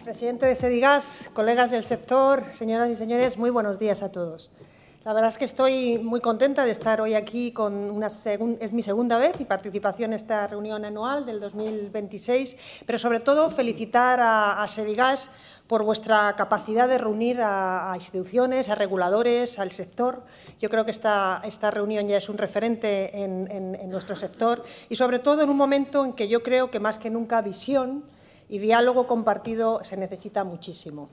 Presidente de Sedigas, colegas del sector, señoras y señores, muy buenos días a todos. La verdad es que estoy muy contenta de estar hoy aquí es mi segunda vez mi participación en esta reunión anual del 2026, pero sobre todo felicitar a Sedigas por vuestra capacidad de reunir a instituciones, a reguladores, al sector. Yo creo que esta reunión ya es un referente en nuestro sector y sobre todo en un momento en que yo creo que más que nunca visión y diálogo compartido se necesita muchísimo.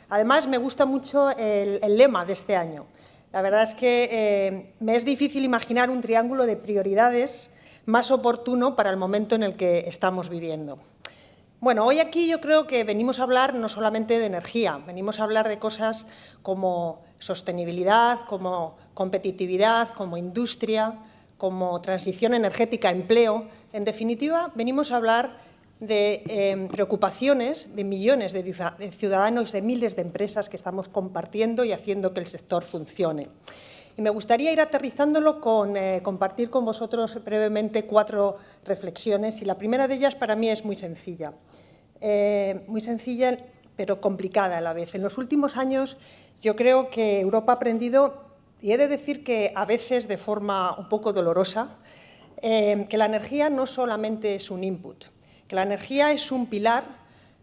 Además, me gusta mucho el lema de este año. La verdad es que me es difícil imaginar un triángulo de prioridades más oportuno para el momento en el que estamos viviendo. Bueno, hoy aquí yo creo que venimos a hablar no solamente de energía, venimos a hablar de cosas como sostenibilidad, como competitividad, como industria, como transición energética, empleo. En definitiva, venimos a hablar de preocupaciones de millones de ciudadanos, de miles de empresas que estamos compartiendo y haciendo que el sector funcione. Y me gustaría ir aterrizándolo compartir con vosotros brevemente 4 reflexiones. Y la primera de ellas para mí es muy sencilla pero complicada a la vez. En los últimos años yo creo que Europa ha aprendido, y he de decir que a veces de forma un poco dolorosa, que la energía no solamente es un input, que la energía es un pilar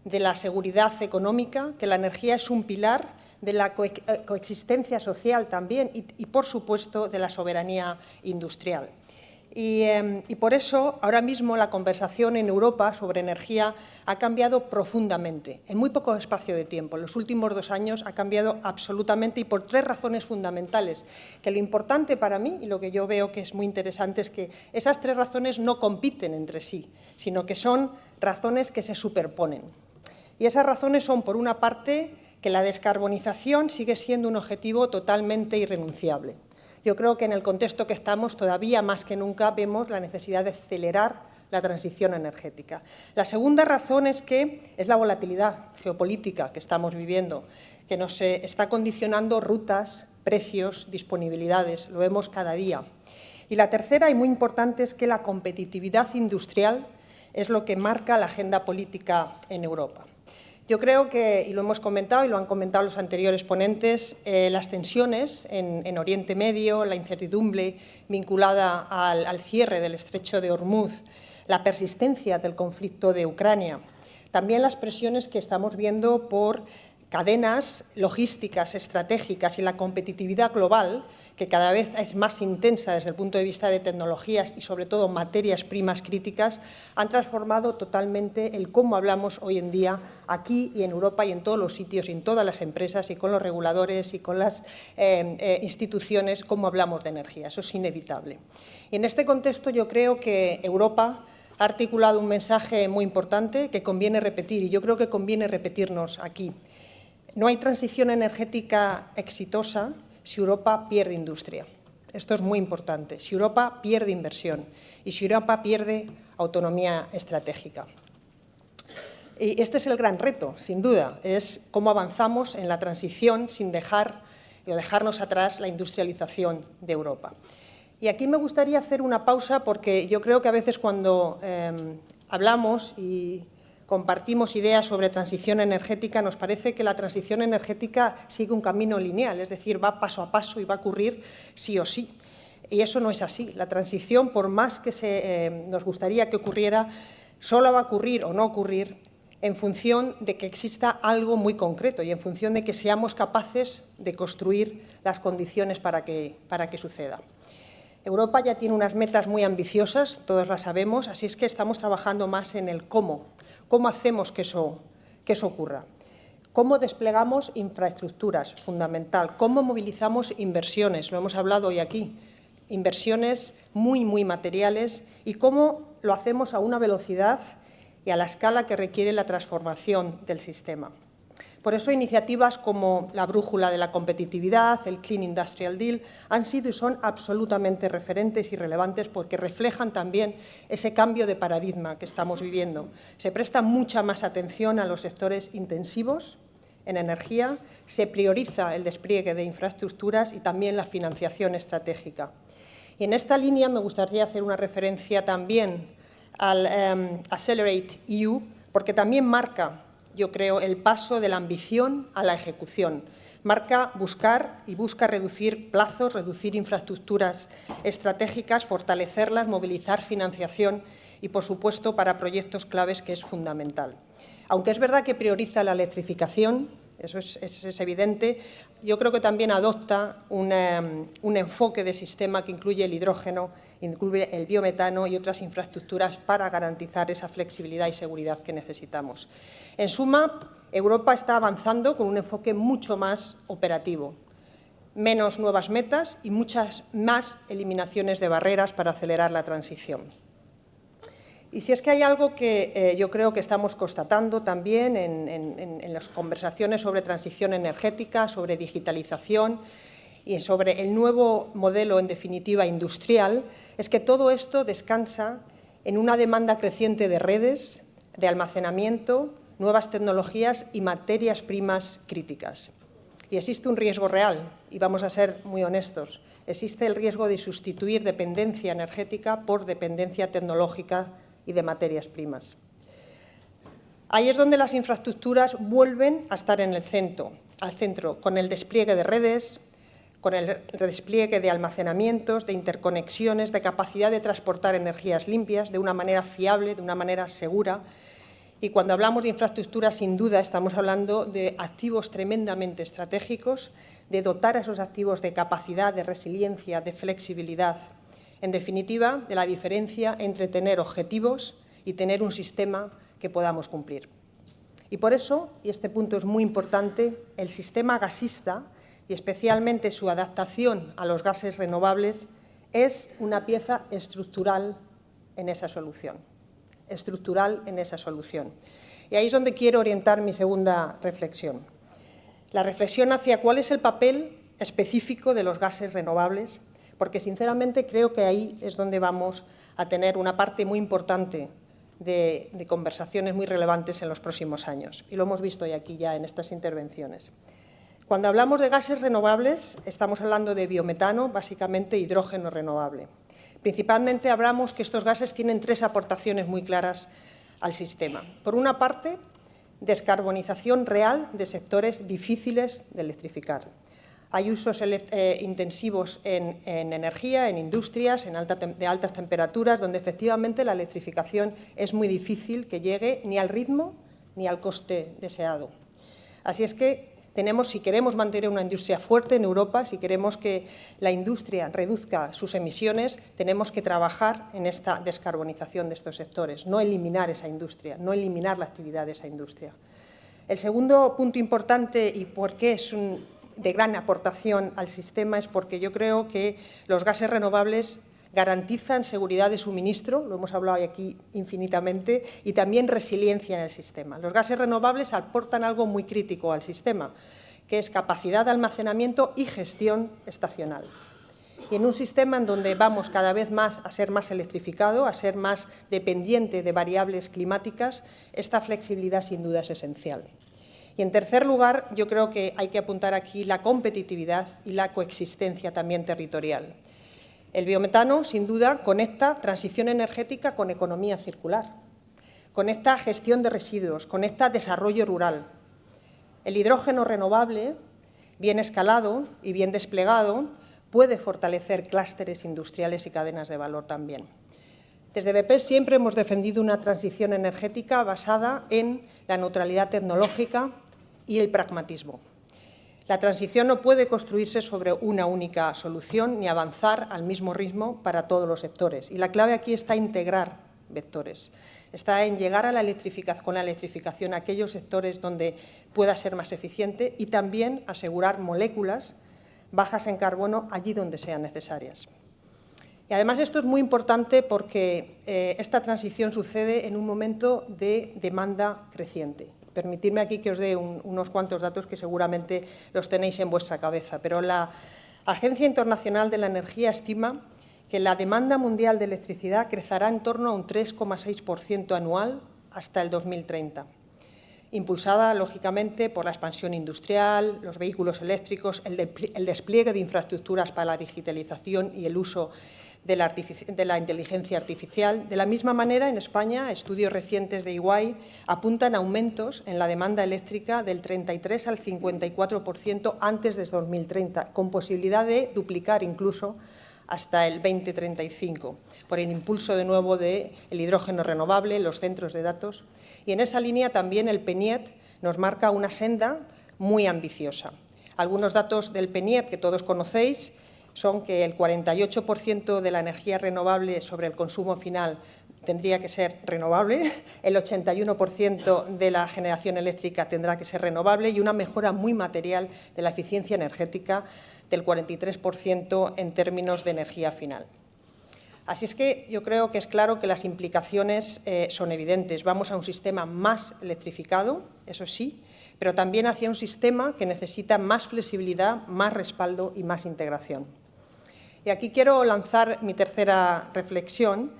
de la seguridad económica, que la energía es un pilar de la coexistencia social también y, por supuesto, de la soberanía industrial. Y por eso, ahora mismo, la conversación en Europa sobre energía ha cambiado profundamente, en muy poco espacio de tiempo. En los últimos 2 años ha cambiado absolutamente y por 3 razones fundamentales. Que lo importante para mí, y lo que yo veo que es muy interesante, es que esas 3 razones no compiten entre sí, sino que son razones que se superponen. Y esas razones son, por una parte, que la descarbonización sigue siendo un objetivo totalmente irrenunciable. Yo creo que en el contexto que estamos, todavía más que nunca, vemos la necesidad de acelerar la transición energética. La segunda razón es la volatilidad geopolítica que estamos viviendo, que nos está condicionando rutas, precios, disponibilidades, lo vemos cada día. Y la tercera, y muy importante, es que la competitividad industrial es lo que marca la agenda política en Europa. Yo creo que, y lo hemos comentado y lo han comentado los anteriores ponentes, las tensiones en Oriente Medio, la incertidumbre vinculada al cierre del estrecho de Hormuz, la persistencia del conflicto de Ucrania, también las presiones que estamos viendo por cadenas logísticas estratégicas y la competitividad global, que cada vez es más intensa desde el punto de vista de tecnologías y, sobre todo, materias primas críticas, han transformado totalmente el cómo hablamos hoy en día aquí y en Europa y en todos los sitios y en todas las empresas y con los reguladores y con las instituciones, cómo hablamos de energía. Eso es inevitable. Y en este contexto yo creo que Europa ha articulado un mensaje muy importante que conviene repetir, y yo creo que conviene repetirnos aquí. No hay transición energética exitosa si Europa pierde industria. Esto es muy importante. Si Europa pierde inversión y si Europa pierde autonomía estratégica. Y este es el gran reto, sin duda, es cómo avanzamos en la transición sin dejarnos atrás la industrialización de Europa. Y aquí me gustaría hacer una pausa porque yo creo que a veces cuando hablamos y compartimos ideas sobre transición energética, nos parece que la transición energética sigue un camino lineal, es decir, va paso a paso y va a ocurrir sí o sí. Y eso no es así. La transición, por más que nos gustaría que ocurriera, solo va a ocurrir o no ocurrir en función de que exista algo muy concreto y en función de que seamos capaces de construir las condiciones para que suceda. Europa ya tiene unas metas muy ambiciosas, todas las sabemos, así es que estamos trabajando más en el cómo. ¿Cómo hacemos que eso ocurra? ¿Cómo desplegamos infraestructuras? Fundamental. ¿Cómo movilizamos inversiones? Lo hemos hablado hoy aquí. Inversiones muy, muy materiales. ¿Y cómo lo hacemos a una velocidad y a la escala que requiere la transformación del sistema? Por eso iniciativas como la brújula de la competitividad, el Clean Industrial Deal, han sido y son absolutamente referentes y relevantes porque reflejan también ese cambio de paradigma que estamos viviendo. Se presta mucha más atención a los sectores intensivos en energía, se prioriza el despliegue de infraestructuras y también la financiación estratégica. Y en esta línea me gustaría hacer una referencia también al Accelerate EU, porque también marca yo creo, el paso de la ambición a la ejecución. Marca busca reducir plazos, reducir infraestructuras estratégicas, fortalecerlas, movilizar financiación y, por supuesto, para proyectos claves, que es fundamental. Aunque es verdad que prioriza la electrificación, eso es evidente, yo creo que también adopta un enfoque de sistema que incluye el hidrógeno, incluye el biometano y otras infraestructuras para garantizar esa flexibilidad y seguridad que necesitamos. En suma, Europa está avanzando con un enfoque mucho más operativo, menos nuevas metas y muchas más eliminaciones de barreras para acelerar la transición. Y si es que hay algo que yo creo que estamos constatando también en las conversaciones sobre transición energética, sobre digitalización y sobre el nuevo modelo, en definitiva, industrial, es que todo esto descansa en una demanda creciente de redes, de almacenamiento, nuevas tecnologías y materias primas críticas. Y existe un riesgo real, y vamos a ser muy honestos, existe el riesgo de sustituir dependencia energética por dependencia tecnológica y de materias primas. Ahí es donde las infraestructuras vuelven a estar en el centro, con el despliegue de redes, con el despliegue de almacenamientos, de interconexiones, de capacidad de transportar energías limpias de una manera fiable, de una manera segura. Y cuando hablamos de infraestructuras, sin duda, estamos hablando de activos tremendamente estratégicos, de dotar a esos activos de capacidad, de resiliencia, de flexibilidad. En definitiva, de la diferencia entre tener objetivos y tener un sistema que podamos cumplir. Y por eso, y este punto es muy importante, el sistema gasista, y especialmente su adaptación a los gases renovables, es una pieza estructural en esa solución. Y ahí es donde quiero orientar mi segunda reflexión. La reflexión hacia cuál es el papel específico de los gases renovables, porque sinceramente creo que ahí es donde vamos a tener una parte muy importante de conversaciones muy relevantes en los próximos años. Y lo hemos visto hoy aquí ya en estas intervenciones. Cuando hablamos de gases renovables, estamos hablando de biometano, básicamente hidrógeno renovable. Principalmente hablamos que estos gases tienen tres aportaciones muy claras al sistema. Por una parte, descarbonización real de sectores difíciles de electrificar. Hay usos intensivos en energía, en industrias, de altas temperaturas, donde efectivamente la electrificación es muy difícil que llegue ni al ritmo ni al coste deseado. Así es que si queremos mantener una industria fuerte en Europa, si queremos que la industria reduzca sus emisiones, tenemos que trabajar en esta descarbonización de estos sectores, no eliminar esa industria, no eliminar la actividad de esa industria. El segundo punto importante, y por qué es de gran aportación al sistema, es porque yo creo que los gases renovables garantizan seguridad de suministro, lo hemos hablado aquí infinitamente, y también resiliencia en el sistema. Los gases renovables aportan algo muy crítico al sistema, que es capacidad de almacenamiento y gestión estacional. Y en un sistema en donde vamos cada vez más a ser más electrificado, a ser más dependiente de variables climáticas, esta flexibilidad sin duda es esencial. Y en tercer lugar, yo creo que hay que apuntar aquí la competitividad y la coexistencia también territorial. El biometano, sin duda, conecta transición energética con economía circular, conecta gestión de residuos, conecta desarrollo rural. El hidrógeno renovable, bien escalado y bien desplegado, puede fortalecer clústeres industriales y cadenas de valor también. Desde BP siempre hemos defendido una transición energética basada en la neutralidad tecnológica y el pragmatismo. La transición no puede construirse sobre una única solución ni avanzar al mismo ritmo para todos los sectores. Y la clave aquí está en integrar vectores, está en llegar a con la electrificación a aquellos sectores donde pueda ser más eficiente y también asegurar moléculas bajas en carbono allí donde sean necesarias. Y además esto es muy importante porque esta transición sucede en un momento de demanda creciente. Permitidme aquí que os dé unos cuantos datos que seguramente los tenéis en vuestra cabeza, pero la Agencia Internacional de la Energía estima que la demanda mundial de electricidad crecerá en torno a un 3,6% anual hasta el 2030, impulsada, lógicamente, por la expansión industrial, los vehículos eléctricos, el despliegue de infraestructuras para la digitalización y el uso de la inteligencia artificial. De la misma manera, en España, estudios recientes de EY apuntan aumentos en la demanda eléctrica del 33 al 54% antes de 2030, con posibilidad de duplicar incluso hasta el 2035, por el impulso de nuevo del hidrógeno renovable, los centros de datos. Y en esa línea también el PNIEC nos marca una senda muy ambiciosa. Algunos datos del PNIEC que todos conocéis son que el 48% de la energía renovable sobre el consumo final tendría que ser renovable, el 81% de la generación eléctrica tendrá que ser renovable y una mejora muy material de la eficiencia energética del 43% en términos de energía final. Así es que yo creo que es claro que las implicaciones son evidentes. Vamos a un sistema más electrificado, eso sí, pero también hacia un sistema que necesita más flexibilidad, más respaldo y más integración. Y aquí quiero lanzar mi tercera reflexión,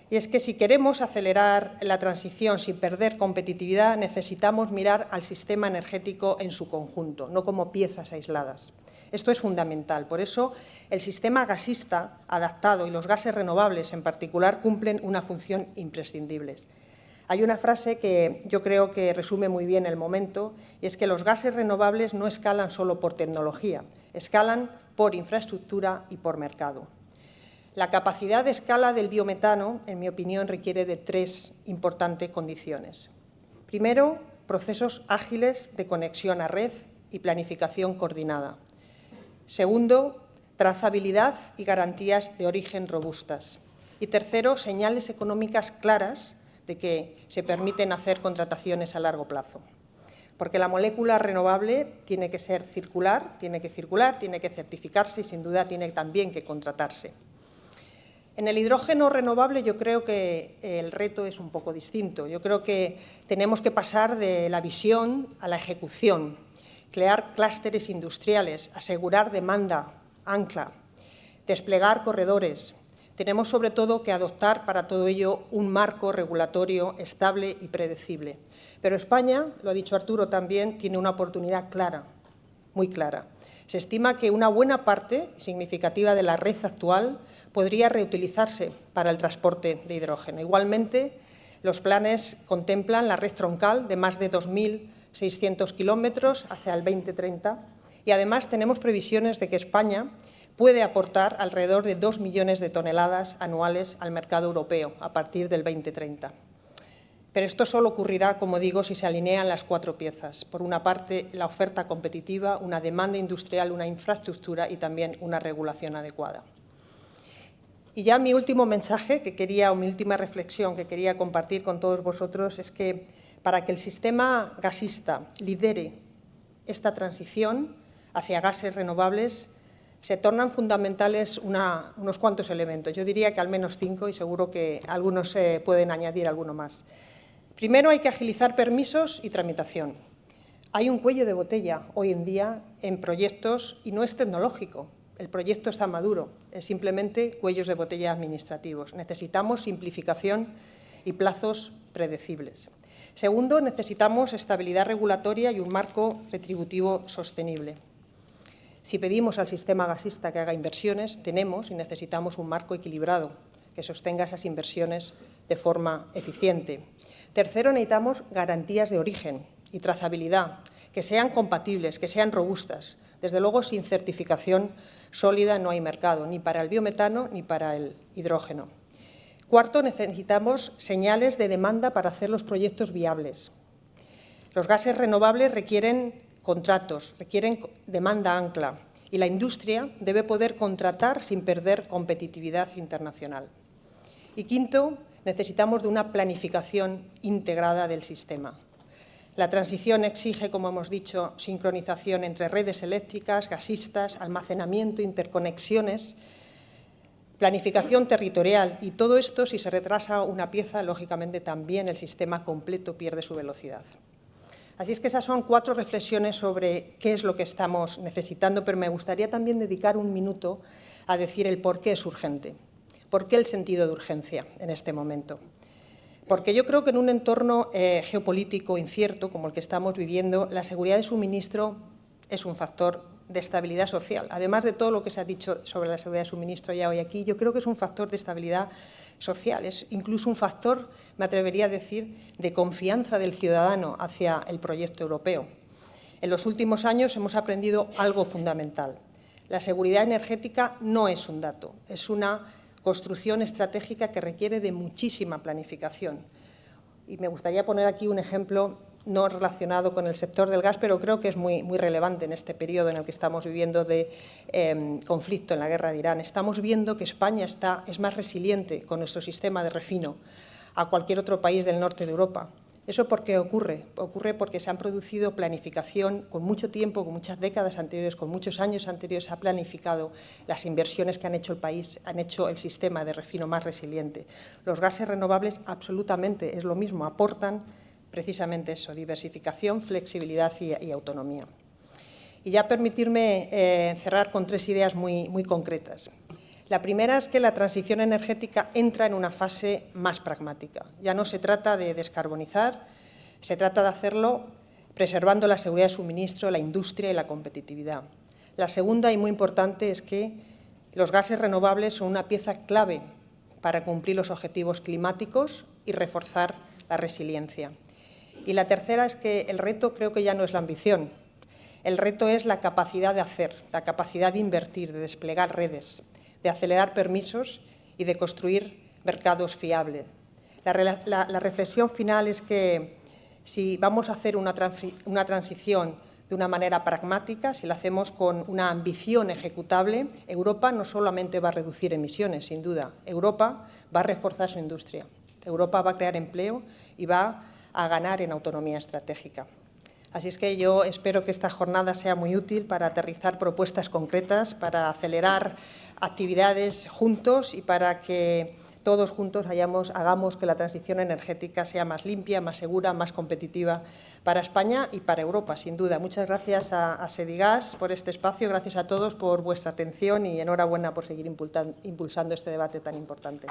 y es que si queremos acelerar la transición sin perder competitividad, necesitamos mirar al sistema energético en su conjunto, no como piezas aisladas. Esto es fundamental. Por eso, el sistema gasista adaptado y los gases renovables en particular cumplen una función imprescindible. Hay una frase que yo creo que resume muy bien el momento, y es que los gases renovables no escalan solo por tecnología, escalan por infraestructura y por mercado. La capacidad de escala del biometano, en mi opinión, requiere de tres importantes condiciones. Primero, procesos ágiles de conexión a red y planificación coordinada. Segundo, trazabilidad y garantías de origen robustas. Y tercero, señales económicas claras de que se permiten hacer contrataciones a largo plazo. Porque la molécula renovable tiene que ser circular, tiene que certificarse y, sin duda, tiene también que contratarse. En el hidrógeno renovable yo creo que el reto es un poco distinto. Yo creo que tenemos que pasar de la visión a la ejecución, crear clústeres industriales, asegurar demanda, ancla, desplegar corredores. Tenemos, sobre todo, que adoptar para todo ello un marco regulatorio estable y predecible. Pero España, lo ha dicho Arturo también, tiene una oportunidad clara, muy clara. Se estima que una buena parte significativa de la red actual podría reutilizarse para el transporte de hidrógeno. Igualmente, los planes contemplan la red troncal de más de 2.600 kilómetros hacia el 2030 y, además, tenemos previsiones de que España puede aportar alrededor de 2 millones de toneladas anuales al mercado europeo a partir del 2030. Pero esto solo ocurrirá, como digo, si se alinean las cuatro piezas. Por una parte, la oferta competitiva, una demanda industrial, una infraestructura y también una regulación adecuada. Y ya mi último mensaje, mi última reflexión que quería compartir con todos vosotros es que para que el sistema gasista lidere esta transición hacia gases renovables, se tornan fundamentales unos cuantos elementos. Yo diría que al menos 5 y seguro que algunos pueden añadir alguno más. Primero, hay que agilizar permisos y tramitación. Hay un cuello de botella hoy en día en proyectos y no es tecnológico. El proyecto está maduro, es simplemente cuellos de botella administrativos. Necesitamos simplificación y plazos predecibles. Segundo, necesitamos estabilidad regulatoria y un marco retributivo sostenible. Si pedimos al sistema gasista que haga inversiones, tenemos y necesitamos un marco equilibrado que sostenga esas inversiones de forma eficiente. Tercero, necesitamos garantías de origen y trazabilidad, que sean compatibles, que sean robustas. Desde luego, sin certificación sólida no hay mercado, ni para el biometano ni para el hidrógeno. Cuarto, necesitamos señales de demanda para hacer los proyectos viables. Los gases renovables requieren contratos, requieren demanda ancla y la industria debe poder contratar sin perder competitividad internacional. Y quinto, necesitamos de una planificación integrada del sistema. La transición exige, como hemos dicho, sincronización entre redes eléctricas, gasistas, almacenamiento, interconexiones, planificación territorial y todo esto, si se retrasa una pieza, lógicamente también el sistema completo pierde su velocidad. Así es que esas son 4 reflexiones sobre qué es lo que estamos necesitando, pero me gustaría también dedicar un minuto a decir el por qué es urgente, por qué el sentido de urgencia en este momento. Porque yo creo que en un entorno geopolítico incierto como el que estamos viviendo, la seguridad de suministro es un factor de estabilidad social. Además de todo lo que se ha dicho sobre la seguridad de suministro ya hoy aquí, yo creo que es un factor de estabilidad social, es incluso un factor, me atrevería a decir, de confianza del ciudadano hacia el proyecto europeo. En los últimos años hemos aprendido algo fundamental. La seguridad energética no es un dato, es una construcción estratégica que requiere de muchísima planificación. Y me gustaría poner aquí un ejemplo no relacionado con el sector del gas, pero creo que es muy relevante en este periodo en el que estamos viviendo de conflicto en la guerra de Irán. Estamos viendo que España es más resiliente con nuestro sistema de refino a cualquier otro país del norte de Europa. ¿Eso por qué ocurre? Ocurre porque se han producido planificación con mucho tiempo, con muchas décadas anteriores, con muchos años anteriores, se ha planificado las inversiones que han hecho el país, han hecho el sistema de refino más resiliente. Los gases renovables absolutamente es lo mismo, aportan precisamente eso, diversificación, flexibilidad y autonomía. Y ya permitirme cerrar con 3 ideas muy concretas. La primera es que la transición energética entra en una fase más pragmática. Ya no se trata de descarbonizar, se trata de hacerlo preservando la seguridad de suministro, la industria y la competitividad. La segunda y muy importante es que los gases renovables son una pieza clave para cumplir los objetivos climáticos y reforzar la resiliencia. Y la tercera es que el reto creo que ya no es la ambición, el reto es la capacidad de hacer, la capacidad de invertir, de desplegar redes, de acelerar permisos y de construir mercados fiables. La reflexión final es que si vamos a hacer una transición de una manera pragmática, si la hacemos con una ambición ejecutable, Europa no solamente va a reducir emisiones, sin duda, Europa va a reforzar su industria, Europa va a crear empleo y va a ganar en autonomía estratégica. Así es que yo espero que esta jornada sea muy útil para aterrizar propuestas concretas, para acelerar actividades juntos y para que todos juntos hagamos que la transición energética sea más limpia, más segura, más competitiva para España y para Europa, sin duda. Muchas gracias a Sedigas por este espacio, gracias a todos por vuestra atención y enhorabuena por seguir impulsando este debate tan importante.